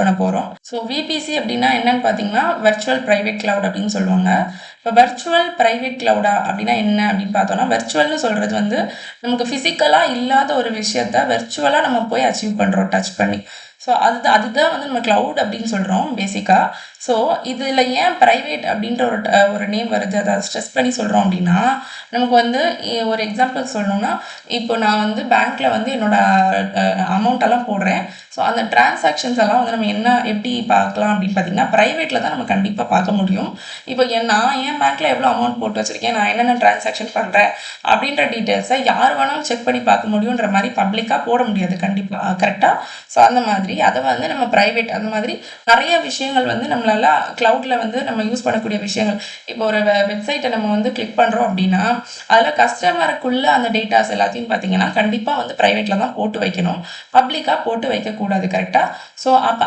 பண்ண போகிறோம். So VBC அப்படின்னா என்னன்னு பார்த்தீங்கன்னா வெர்ச்சுவல் ப்ரைவேட் கிளவுட் அப்படின்னு சொல்லுவாங்க. இப்போ வெர்ச்சுவல் ப்ரைவேட் கிளவுடா அப்படின்னா என்ன அப்படின்னு பார்த்தோம்னா, வெர்ச்சுவல்னு சொல்கிறது வந்து நமக்கு ஃபிசிக்கலாக இல்லாத ஒரு விஷயத்த வெர்ச்சுவலாக நம்ம போய் அச்சீவ் பண்ணுறோம் டச் பண்ணி. ஸோ அதுதான் வந்து நம்ம கிளவுட் அப்படின்னு சொல்கிறோம் பேசிக்காக. ஸோ இதில் ஏன் ப்ரைவேட் அப்படின்ற ஒரு நேம் வருது, அதை ஸ்ட்ரெஸ் பண்ணி சொல்கிறோம் அப்படின்னா, நமக்கு வந்து ஒரு எக்ஸாம்பிள் சொல்லணும்னா, இப்போ நான் வந்து பேங்க்கில் வந்து என்னோட அமௌண்ட்டெல்லாம் போடுறேன். ஸோ அந்த டிரான்சாக்ஷன்ஸ் எல்லாம் வந்து நம்ம எப்படி பார்க்கலாம் அப்படின்னு பார்த்தீங்கன்னா, ப்ரைவேட்டில் தான் நம்ம கண்டிப்பாக பார்க்க முடியும். இப்போ நான் என் பேங்க்கில் எவ்வளோ அமௌண்ட் போட்டு வச்சுருக்கேன், நான் என்னென்ன டிரான்சாக்ஷன் பண்ணுறேன் அப்படின்ற டீட்டெயில்ஸை யார் வேணாலும் செக் பண்ணி பார்க்க முடியுன்ற மாதிரி பப்ளிக்காக போட முடியாது கண்டிப்பாக, கரெக்டாக? ஸோ அந்த மாதிரி அதை வந்து நம்ம ப்ரைவேட் அந்த மாதிரி நிறைய விஷயங்கள் வந்து நம்மளால க்ளவுடில் வந்து நம்ம யூஸ் பண்ணக்கூடிய விஷயங்கள். இப்போ ஒரு வெப்சைட்டை நம்ம வந்து கிளிக் பண்ணுறோம் அப்படின்னா, அதில் கஸ்டமருக்குள்ள அந்த டேட்டாஸ் எல்லாத்தையும் பார்த்தீங்கன்னா கண்டிப்பாக வந்து ப்ரைவேட்டில் தான் போட்டு வைக்கணும், பப்ளிக்காக போட்டு வைக்கக்கூடாது, கரெக்டாக? ஸோ அப்போ